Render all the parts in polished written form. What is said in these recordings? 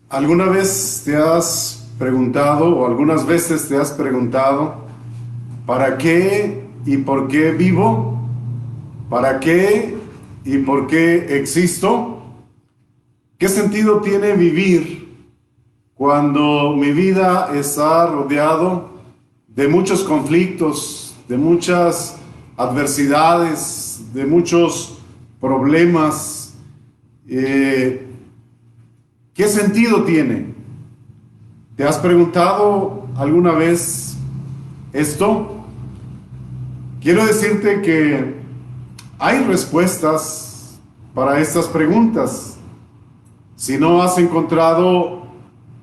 ¿Alguna vez te has preguntado o algunas veces te has preguntado para qué y por qué vivo? ¿Para qué y por qué existo? ¿Qué sentido tiene vivir cuando mi vida está rodeado de muchos conflictos, de muchas adversidades, de muchos problemas? ¿Qué sentido tiene? ¿Te has preguntado alguna vez esto? Quiero decirte que hay respuestas para estas preguntas. Si no has encontrado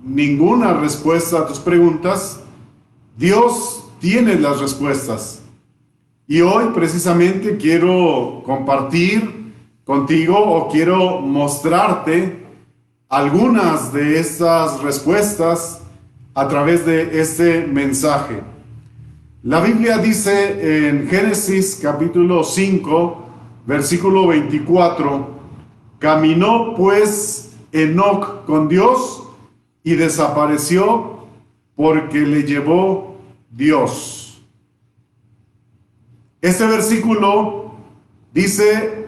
ninguna respuesta a tus preguntas, Dios tiene las respuestas. Y hoy precisamente quiero compartir contigo o quiero mostrarte algunas de estas respuestas a través de este mensaje. La Biblia dice en Génesis capítulo 5, versículo 24, caminó pues Enoc con Dios y desapareció porque le llevó Dios. Este versículo dice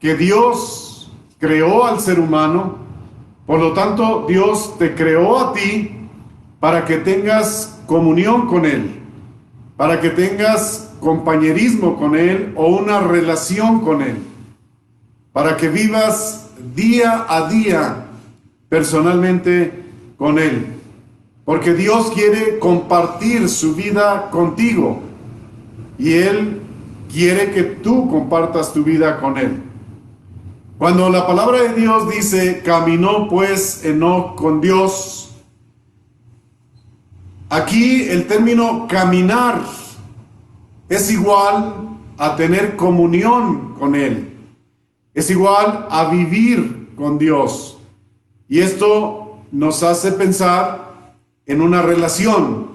que Dios creó al ser humano, por lo tanto Dios te creó a ti para que tengas comunión con Él, para que tengas compañerismo con Él o una relación con Él, para que vivas día a día personalmente con Él, porque Dios quiere compartir su vida contigo y Él quiere que tú compartas tu vida con Él. Cuando la palabra de Dios dice, caminó pues Enoc con Dios, aquí el término caminar es igual a tener comunión con Él, es igual a vivir con Dios. Y esto nos hace pensar en una relación.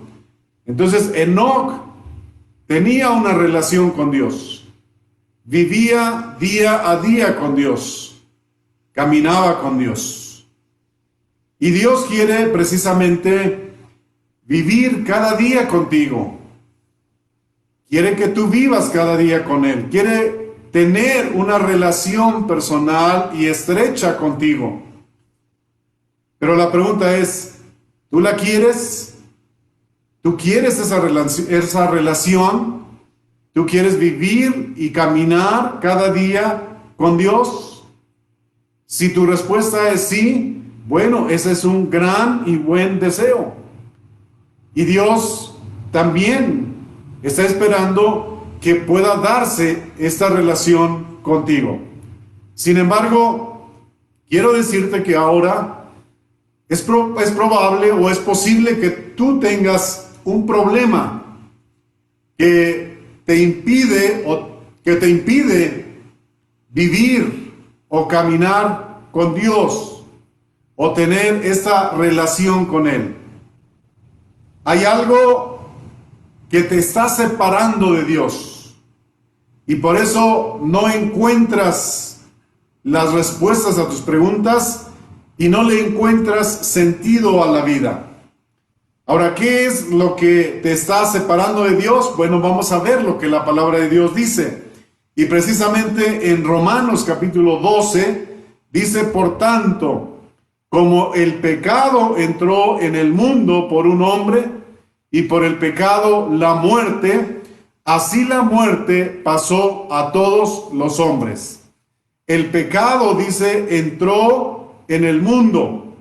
Entonces, Enoc tenía una relación con Dios. Vivía día a día con Dios, caminaba con Dios. Y Dios quiere precisamente vivir cada día contigo. Quiere que tú vivas cada día con Él. Quiere tener una relación personal y estrecha contigo. Pero la pregunta es, ¿tú la quieres? ¿Tú quieres esa relación? ¿Tú quieres vivir y caminar cada día con Dios? Si tu respuesta es sí, bueno, ese es un gran y buen deseo. Y Dios también está esperando que pueda darse esta relación contigo. Sin embargo, quiero decirte que ahora es probable o es posible que tú tengas un problema que te impide vivir o caminar con Dios o tener esta relación con Él. Hay algo que te está separando de Dios y por eso no encuentras las respuestas a tus preguntas y no le encuentras sentido a la vida. Ahora, ¿qué es lo que te está separando de Dios? Bueno, vamos a ver lo que la palabra de Dios dice. Y precisamente en Romanos capítulo 12 dice, por tanto, como el pecado entró en el mundo por un hombre y por el pecado la muerte, así la muerte pasó a todos los hombres. El pecado, dice, entró en el mundo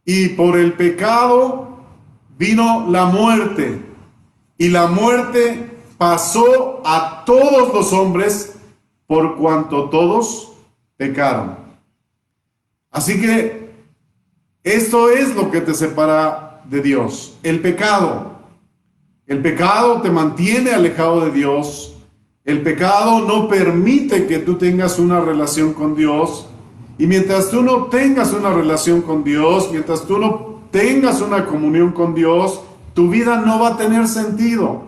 y por el pecado vino la muerte, y la muerte pasó a todos los hombres por cuanto todos pecaron. Así que esto es lo que te separa de Dios, el pecado. El pecado te mantiene alejado de Dios. El pecado no permite que tú tengas una relación con Dios. Y mientras tú no tengas una relación con Dios, mientras tú no tengas una comunión con Dios, tu vida no va a tener sentido.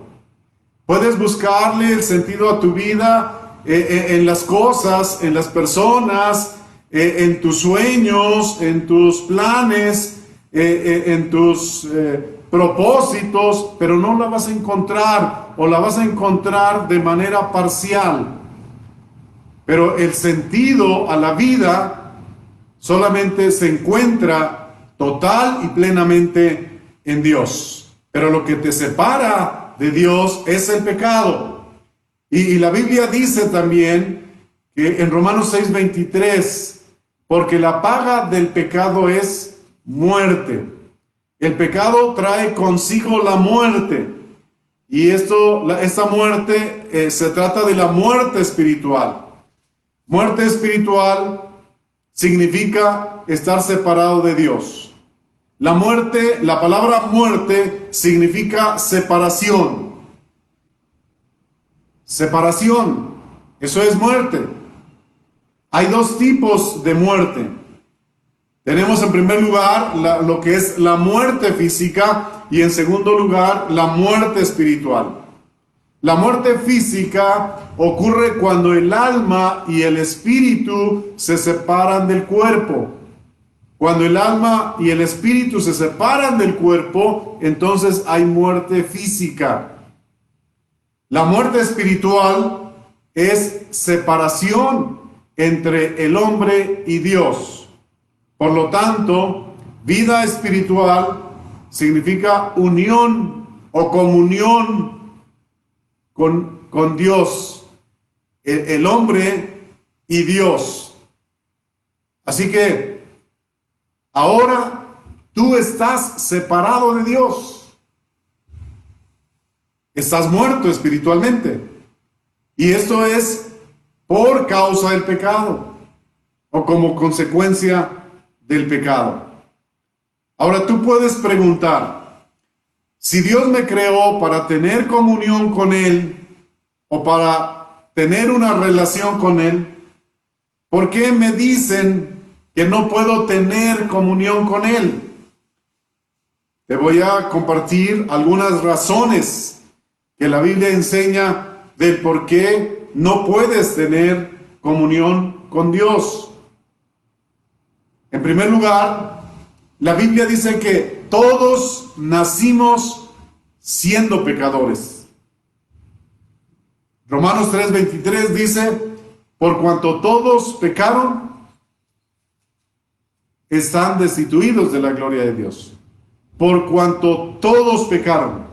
Puedes buscarle el sentido a tu vida en las cosas, en las personas, en tus sueños, en tus planes, en tus propósitos, pero no la vas a encontrar o la vas a encontrar de manera parcial. Pero el sentido a la vida solamente se encuentra total y plenamente en Dios. Pero lo que te separa de Dios es el pecado. Y la Biblia dice también que en Romanos 6:23, porque la paga del pecado es muerte. El pecado trae consigo la muerte. Y esta muerte se trata de la muerte espiritual. Muerte espiritual significa estar separado de Dios. La muerte, la palabra muerte significa separación. Separación, eso es muerte. Hay dos tipos de muerte. Tenemos en primer lugar lo que es la muerte física y en segundo lugar la muerte espiritual. La muerte física ocurre cuando el alma y el espíritu se separan del cuerpo. Cuando el alma y el espíritu se separan del cuerpo, entonces hay muerte física. La muerte espiritual es separación entre el hombre y Dios. Por lo tanto, vida espiritual significa unión o comunión con Dios, el hombre y Dios. Así que ahora tú estás separado de Dios. Estás muerto espiritualmente. Y esto es por causa del pecado o como consecuencia del pecado. Ahora tú puedes preguntar, si Dios me creó para tener comunión con Él o para tener una relación con Él, ¿por qué me dicen que no puedo tener comunión con Él? Te voy a compartir algunas razones que la Biblia enseña del por qué no puedes tener comunión con Dios. En primer lugar, la Biblia dice que todos nacimos siendo pecadores. Romanos 3:23 dice, por cuanto todos pecaron, están destituidos de la gloria de Dios. Por cuanto todos pecaron.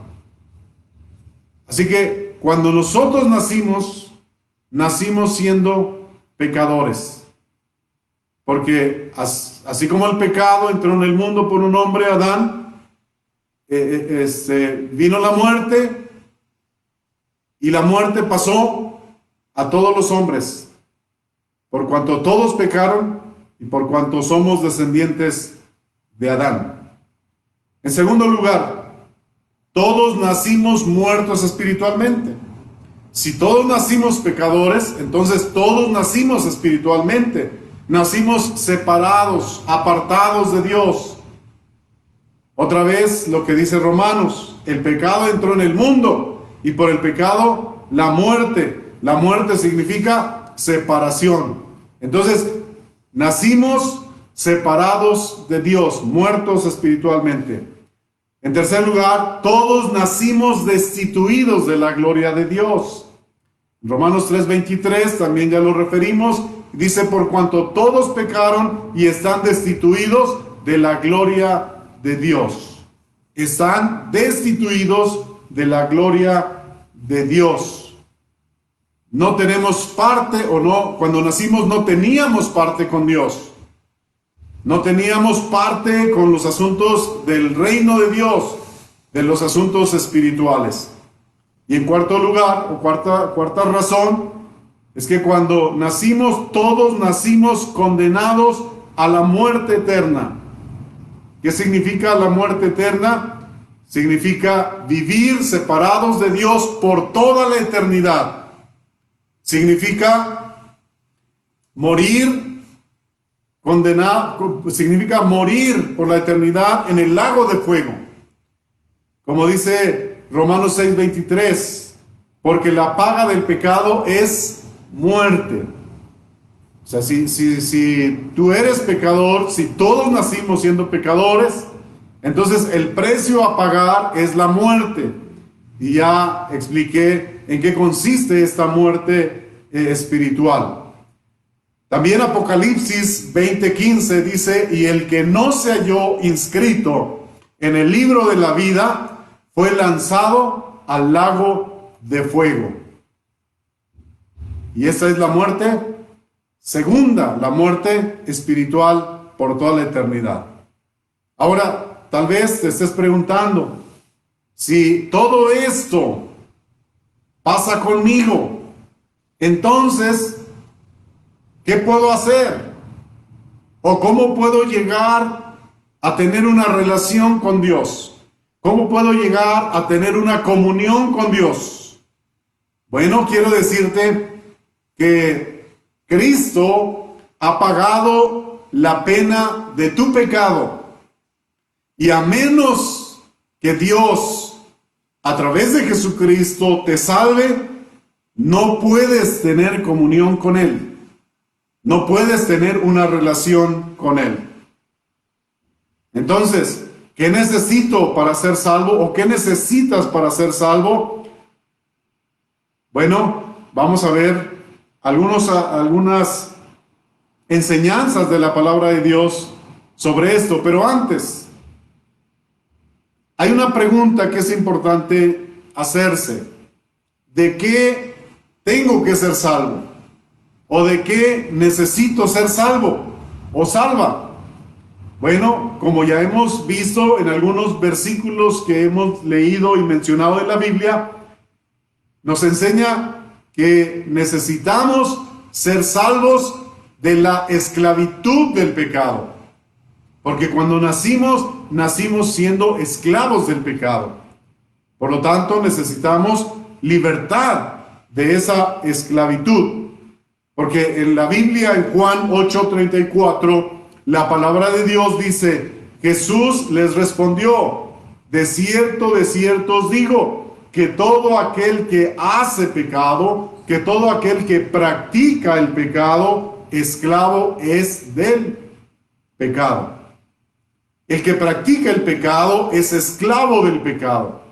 Así que cuando nosotros nacimos siendo pecadores. Porque así como el pecado entró en el mundo por un hombre, Adán, vino la muerte y la muerte pasó a todos los hombres. Por cuanto todos pecaron y por cuanto somos descendientes de Adán. En segundo lugar, todos nacimos muertos espiritualmente. Si todos nacimos pecadores, entonces todos nacimos espiritualmente. Nacimos separados, apartados de Dios. Otra vez lo que dice Romanos, el pecado entró en el mundo y por el pecado la muerte. La muerte significa separación. Entonces, nacimos separados de Dios, muertos espiritualmente. En tercer lugar, todos nacimos destituidos de la gloria de Dios. Romanos 3:23, también ya lo referimos, dice, por cuanto todos pecaron y están destituidos de la gloria de Dios. Están destituidos de la gloria de Dios. No tenemos parte, o no, cuando nacimos no teníamos parte con Dios. No teníamos parte con los asuntos del reino de Dios, de los asuntos espirituales. Y en cuarto lugar, o cuarta razón, es que cuando nacimos, todos nacimos condenados a la muerte eterna. ¿Qué significa la muerte eterna? Significa vivir separados de Dios por toda la eternidad. Significa morir condenado, significa morir por la eternidad en el lago de fuego. Como dice Romanos 6:23, porque la paga del pecado es muerte. O sea, si tú eres pecador, si todos nacimos siendo pecadores, entonces el precio a pagar es la muerte. Y ya expliqué en qué consiste esta muerte espiritual. También Apocalipsis 20:15 dice, y el que no se halló inscrito en el libro de la vida fue lanzado al lago de fuego. Y esta es la muerte segunda, la muerte espiritual por toda la eternidad. Ahora, tal vez te estés preguntando, si todo esto pasa conmigo, entonces, ¿qué puedo hacer? ¿O cómo puedo llegar a tener una relación con Dios? ¿Cómo puedo llegar a tener una comunión con Dios? Bueno, quiero decirte que Cristo ha pagado la pena de tu pecado. Y a menos que Dios, a través de Jesucristo, te salve, no puedes tener comunión con Él. No puedes tener una relación con Él. Entonces, ¿qué necesito para ser salvo? ¿O qué necesitas para ser salvo? Bueno, vamos a ver algunas enseñanzas de la palabra de Dios sobre esto. Pero antes, hay una pregunta que es importante hacerse. ¿De qué tengo que ser salvo? ¿O de qué necesito ser salvo o salva? Bueno, como ya hemos visto en algunos versículos que hemos leído y mencionado en la Biblia, nos enseña que necesitamos ser salvos de la esclavitud del pecado. Porque cuando nacimos siendo esclavos del pecado. Por lo tanto, necesitamos libertad de esa esclavitud. Porque en la Biblia, en Juan 8:34, la palabra de Dios dice, Jesús les respondió, de cierto os digo, que todo aquel que hace pecado, que todo aquel que practica el pecado, esclavo es del pecado. El que practica el pecado es esclavo del pecado.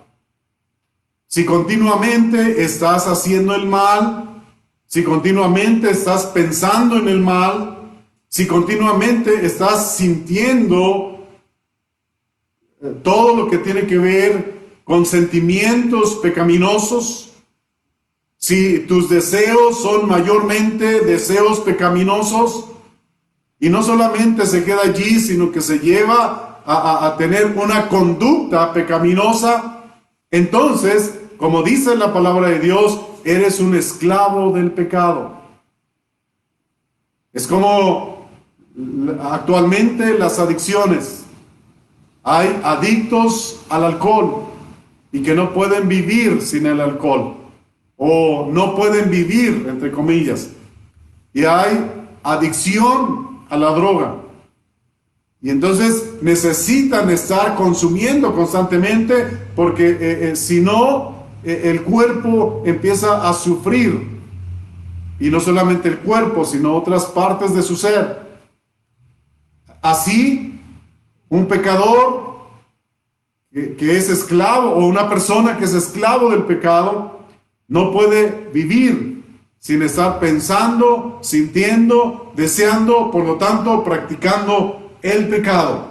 Si continuamente estás haciendo el mal, si continuamente estás pensando en el mal, si continuamente estás sintiendo todo lo que tiene que ver con sentimientos pecaminosos, si tus deseos son mayormente deseos pecaminosos, y no solamente se queda allí, sino que se lleva a tener una conducta pecaminosa, entonces, como dice la palabra de Dios, eres un esclavo del pecado. Es como actualmente las adicciones. Hay adictos al alcohol y que no pueden vivir sin el alcohol, o no pueden vivir, entre comillas. Y hay adicción a la droga. Y entonces necesitan estar consumiendo constantemente porque si no, el cuerpo empieza a sufrir. Y no solamente el cuerpo, sino otras partes de su ser. Así, un pecador que es esclavo, o una persona que es esclavo del pecado, no puede vivir sin estar pensando, sintiendo, deseando, por lo tanto, practicando el pecado.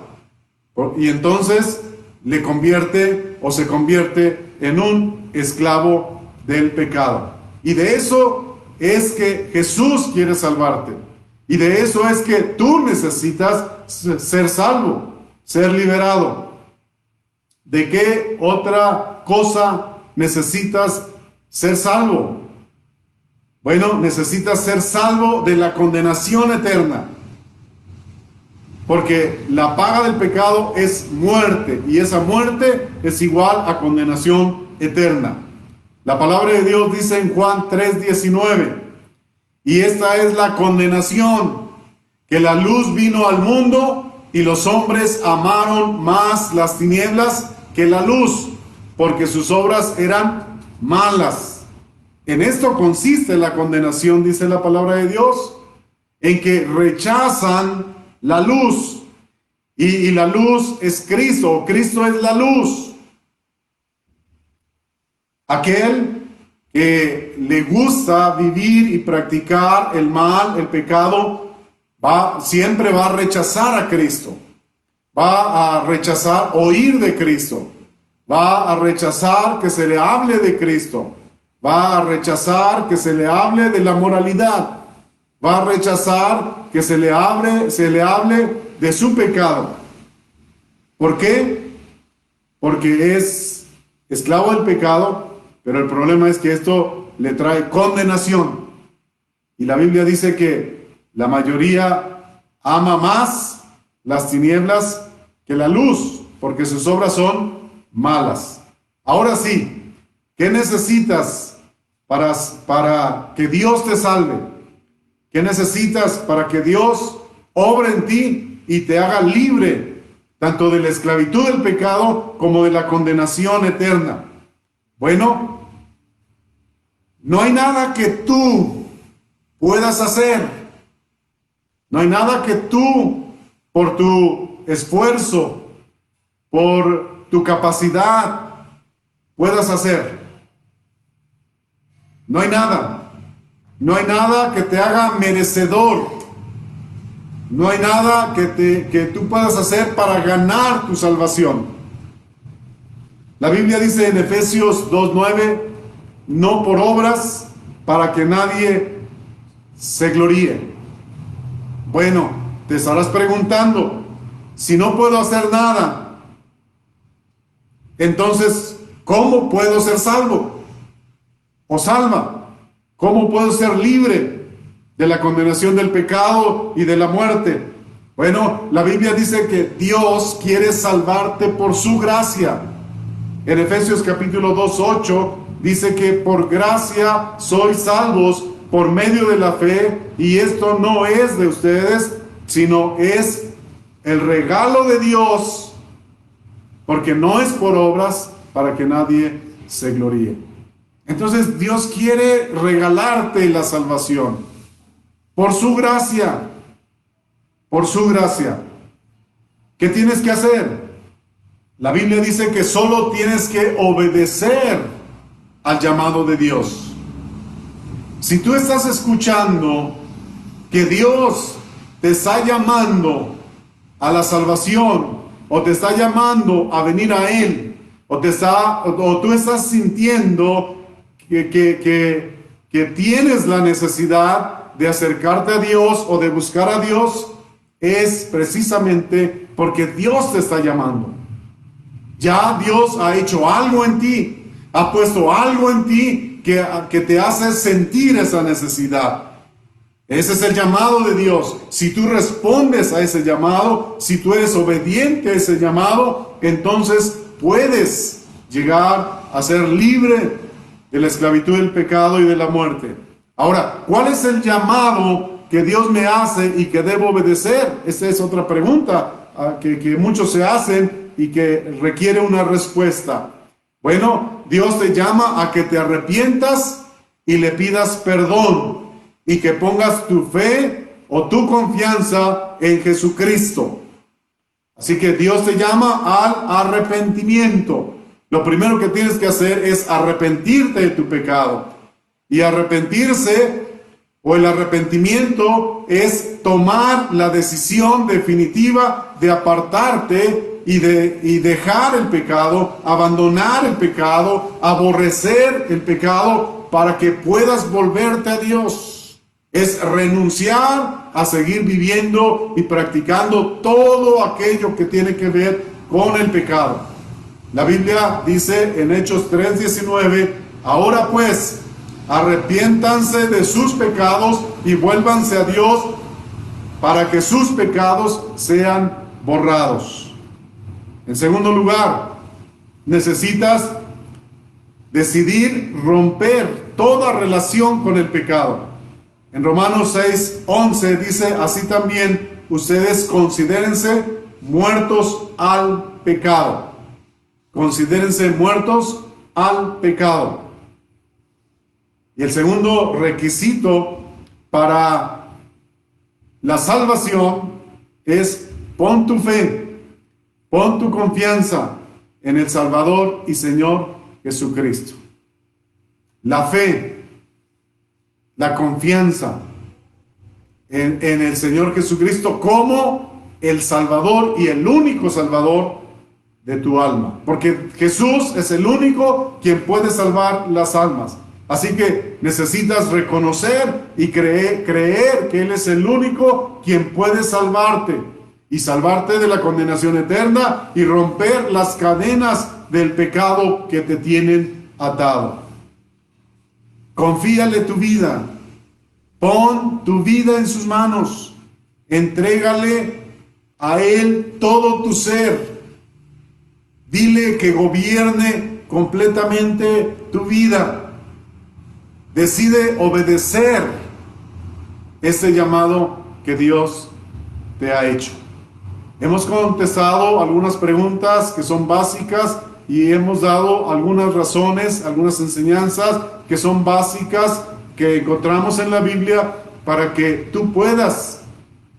Y entonces le convierte o se convierte en un esclavo del pecado. Y de eso es que Jesús quiere salvarte. Y de eso es que tú necesitas ser salvo, ser liberado. ¿De qué otra cosa necesitas ser salvo? Bueno, necesitas ser salvo de la condenación eterna. Porque la paga del pecado es muerte, y esa muerte es igual a condenación eterna. La palabra de Dios dice en Juan 3:19, y esta es la condenación, que la luz vino al mundo y los hombres amaron más las tinieblas que la luz, porque sus obras eran malas. En esto consiste la condenación, dice la palabra de Dios, en que rechazan la luz. Y la luz es Cristo. Cristo es la luz. Aquel que le gusta vivir y practicar el mal, el pecado, siempre va a rechazar a Cristo. Va a rechazar oír de Cristo. Va a rechazar que se le hable de Cristo. Va a rechazar que se le hable de la moralidad. Va a rechazar que se le hable de su pecado. ¿Por qué? Porque es esclavo del pecado, pero el problema es que esto le trae condenación. Y la Biblia dice que la mayoría ama más las tinieblas que la luz, porque sus obras son malas. Ahora sí, ¿qué necesitas para que Dios te salve? ¿Qué necesitas para que Dios obre en ti y te haga libre, tanto de la esclavitud del pecado como de la condenación eterna? Bueno, no hay nada que tú puedas hacer. No hay nada que tú, por tu esfuerzo, por tu capacidad, puedas hacer. No hay nada. No hay nada que te haga merecedor. No hay nada que tú puedas hacer para ganar tu salvación. La Biblia dice en Efesios 2:9, no por obras para que nadie se gloríe. Bueno, te estarás preguntando, si no puedo hacer nada, entonces, ¿cómo puedo ser salvo o salva? ¿Cómo puedo ser libre de la condenación del pecado y de la muerte? Bueno, la Biblia dice que Dios quiere salvarte por su gracia. En Efesios capítulo 2:8 dice que por gracia sois salvos por medio de la fe, y esto no es de ustedes, sino es el regalo de Dios, porque no es por obras para que nadie se gloríe. Entonces Dios quiere regalarte la salvación por su gracia, por su gracia. ¿Qué tienes que hacer? La Biblia dice que solo tienes que obedecer al llamado de Dios. Si tú estás escuchando que Dios te está llamando a la salvación, o te está llamando a venir a Él, o tú estás sintiendo que tienes la necesidad de acercarte a Dios o de buscar a Dios, es precisamente porque Dios te está llamando. Ya Dios ha hecho algo en ti, ha puesto algo en ti que te hace sentir esa necesidad. Ese es el llamado de Dios. Si tú respondes a ese llamado, si tú eres obediente a ese llamado, entonces puedes llegar a ser libre de la esclavitud del pecado y de la muerte. Ahora, ¿cuál es el llamado que Dios me hace y que debo obedecer? Esa es otra pregunta que muchos se hacen y que requiere una respuesta. Bueno, Dios te llama a que te arrepientas y le pidas perdón y que pongas tu fe o tu confianza en Jesucristo. Así que Dios te llama al arrepentimiento. Lo primero que tienes que hacer es arrepentirte de tu pecado. Y arrepentirse o el arrepentimiento es tomar la decisión definitiva de apartarte y dejar el pecado, abandonar el pecado, aborrecer el pecado para que puedas volverte a Dios. Es renunciar a seguir viviendo y practicando todo aquello que tiene que ver con el pecado. La Biblia dice en Hechos 3:19, ahora pues, arrepiéntanse de sus pecados y vuélvanse a Dios para que sus pecados sean borrados. En segundo lugar, necesitas decidir romper toda relación con el pecado. En Romanos 6:11 dice, así también ustedes considérense muertos al pecado. Considérense muertos al pecado. Y el segundo requisito para La salvación es pon tu fe, pon tu confianza en el Salvador y Señor Jesucristo. La fe, la confianza en el Señor Jesucristo como el Salvador y el único Salvador de tu alma. Porque Jesús es el único quien puede salvar las almas. Así que necesitas reconocer y creer que Él es el único quien puede salvarte y salvarte de la condenación eterna y romper las cadenas del pecado que te tienen atado. Confíale tu vida. Pon tu vida en sus manos. Entrégale a Él todo tu ser. Dile que gobierne completamente tu vida. Decide obedecer ese llamado que Dios te ha hecho. Hemos contestado algunas preguntas que son básicas y hemos dado algunas razones, algunas enseñanzas que son básicas que encontramos en la Biblia para que tú puedas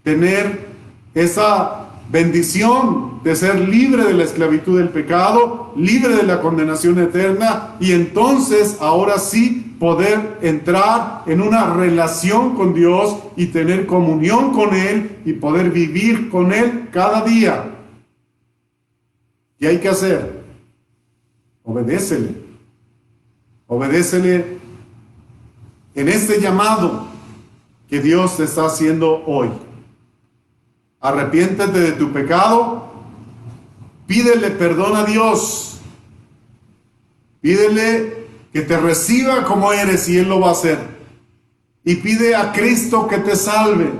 tener esa bendición de ser libre de la esclavitud del pecado, libre de la condenación eterna y entonces ahora sí poder entrar en una relación con Dios y tener comunión con Él y poder vivir con Él cada día. ¿Qué hay que hacer? Obedécele. Obedécele en este llamado que Dios te está haciendo hoy. Arrepiéntete de tu pecado, pídele perdón a Dios, pídele que te reciba como eres y Él lo va a hacer. Y pide a Cristo que te salve.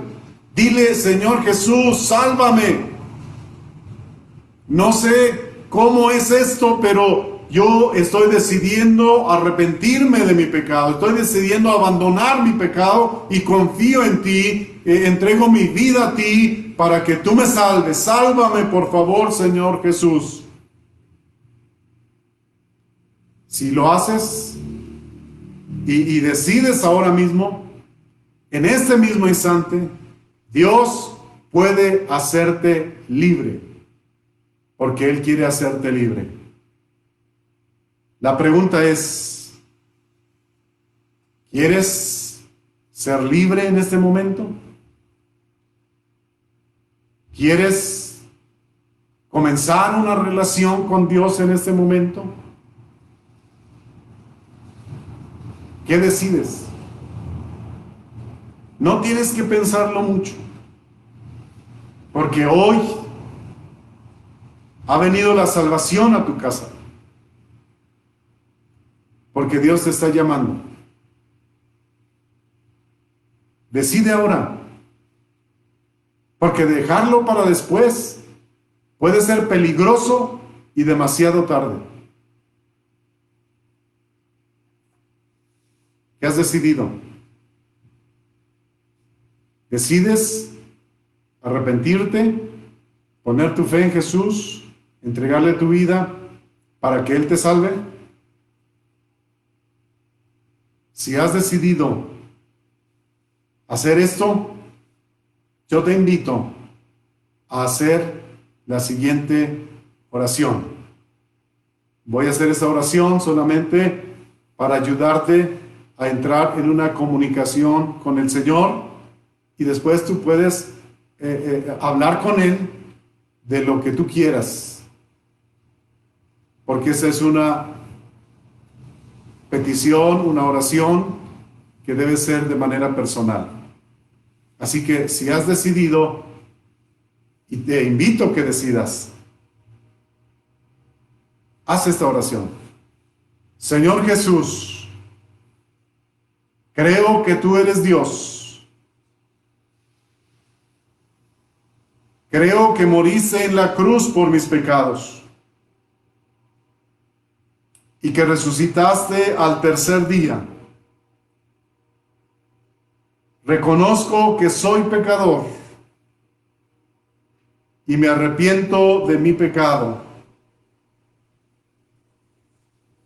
Dile, Señor Jesús, sálvame. No sé cómo es esto, pero yo estoy decidiendo arrepentirme de mi pecado. Estoy decidiendo abandonar mi pecado y confío en ti. Entrego mi vida a ti para que tú me salves. Sálvame, por favor, Señor Jesús. Si lo haces y decides ahora mismo, en este mismo instante, Dios puede hacerte libre, porque Él quiere hacerte libre. La pregunta es, ¿quieres ser libre en este momento? ¿Quieres comenzar una relación con Dios en este momento? ¿Qué decides? No tienes que pensarlo mucho, porque hoy ha venido la salvación a tu casa, porque Dios te está llamando. Decide ahora, porque dejarlo para después puede ser peligroso y demasiado tarde. ¿Qué has decidido? ¿Decides arrepentirte, poner tu fe en Jesús, entregarle tu vida para que Él te salve? Si has decidido hacer esto, yo te invito a hacer la siguiente oración. Voy a hacer esta oración solamente para ayudarte a entrar en una comunicación con el Señor y después tú puedes hablar con Él de lo que tú quieras, porque esa es una petición, una oración que debe ser de manera personal. Así que si has decidido, y te invito a que decidas, haz esta oración. Señor Jesús, creo que tú eres Dios. Creo que moriste en la cruz por mis pecados y que resucitaste al tercer día. Reconozco que soy pecador y me arrepiento de mi pecado.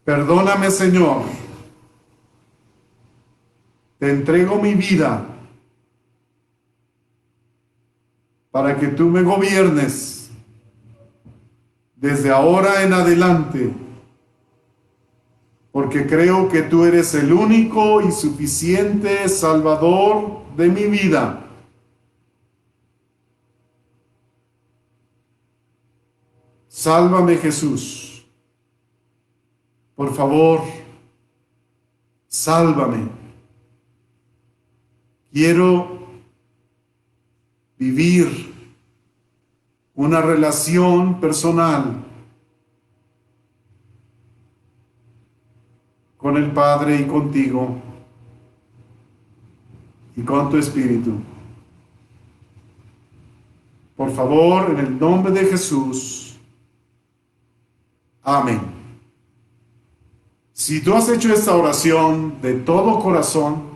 Perdóname, Señor. Te entrego mi vida. para que tú me gobiernes desde ahora en adelante, porque creo que tú eres el único y suficiente Salvador de mi vida. Sálvame, Jesús. Por favor, sálvame. Quiero vivir una relación personal con el Padre y contigo y con tu Espíritu. Por favor, en el nombre de Jesús. Amén. Si tú has hecho esta oración de todo corazón,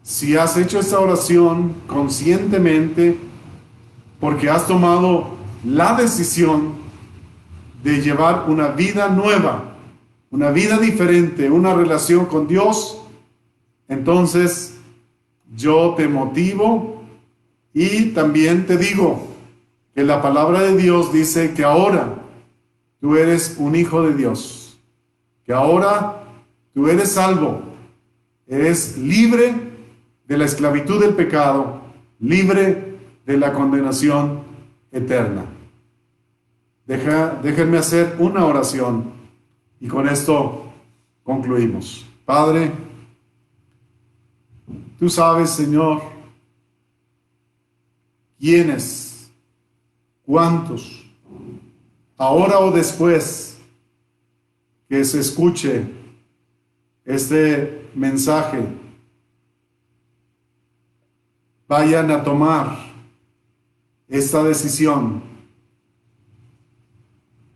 si has hecho esta oración conscientemente, porque has tomado la decisión de llevar una vida nueva, una vida diferente, una relación con Dios, entonces yo te motivo y también te digo que la palabra de Dios dice que ahora tú eres un hijo de Dios, que ahora tú eres salvo, eres libre de la esclavitud del pecado, libre de la condenación eterna. Déjenme hacer una oración y con esto concluimos. Padre, tú sabes, Señor, quiénes, cuántos, ahora o después que se escuche este mensaje, vayan a tomar esta decisión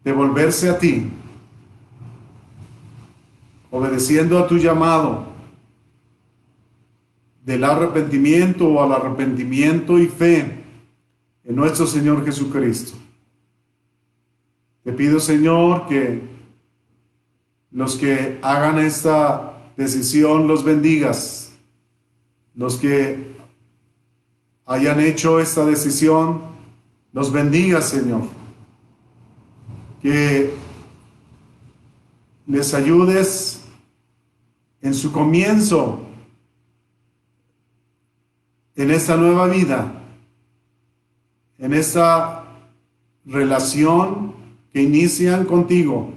de volverse a ti, obedeciendo a tu llamado del arrepentimiento o al arrepentimiento y fe en nuestro Señor Jesucristo. Te pido, Señor, que los que hagan esta decisión los bendigas, los que hayan hecho esta decisión, los bendiga, Señor. Que les ayudes en su comienzo, en esta nueva vida, en esta relación que inician contigo.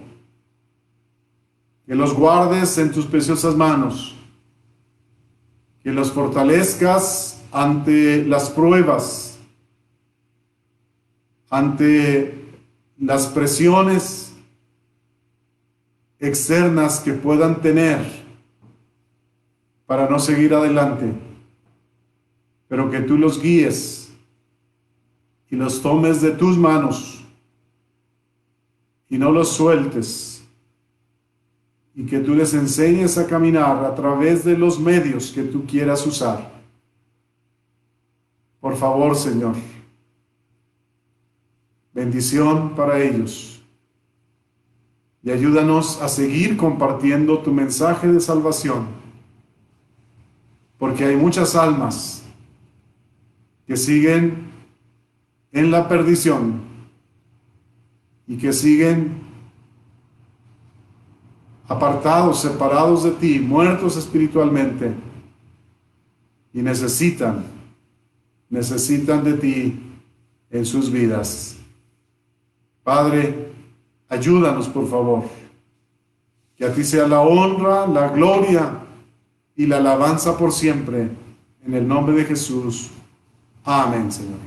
Que los guardes en tus preciosas manos, que los fortalezcas ante las pruebas, ante las presiones externas que puedan tener para no seguir adelante, pero que tú los guíes y los tomes de tus manos y no los sueltes, y que tú les enseñes a caminar a través de los medios que tú quieras usar. Por favor, Señor, bendición para ellos. Y ayúdanos a seguir compartiendo tu mensaje de salvación, porque hay muchas almas que siguen en la perdición y que siguen apartados, separados de ti, muertos espiritualmente, y necesitan de ti en sus vidas. Padre, ayúdanos, por favor, que a ti sea la honra, la gloria y la alabanza por siempre, en el nombre de Jesús. Amén, Señor.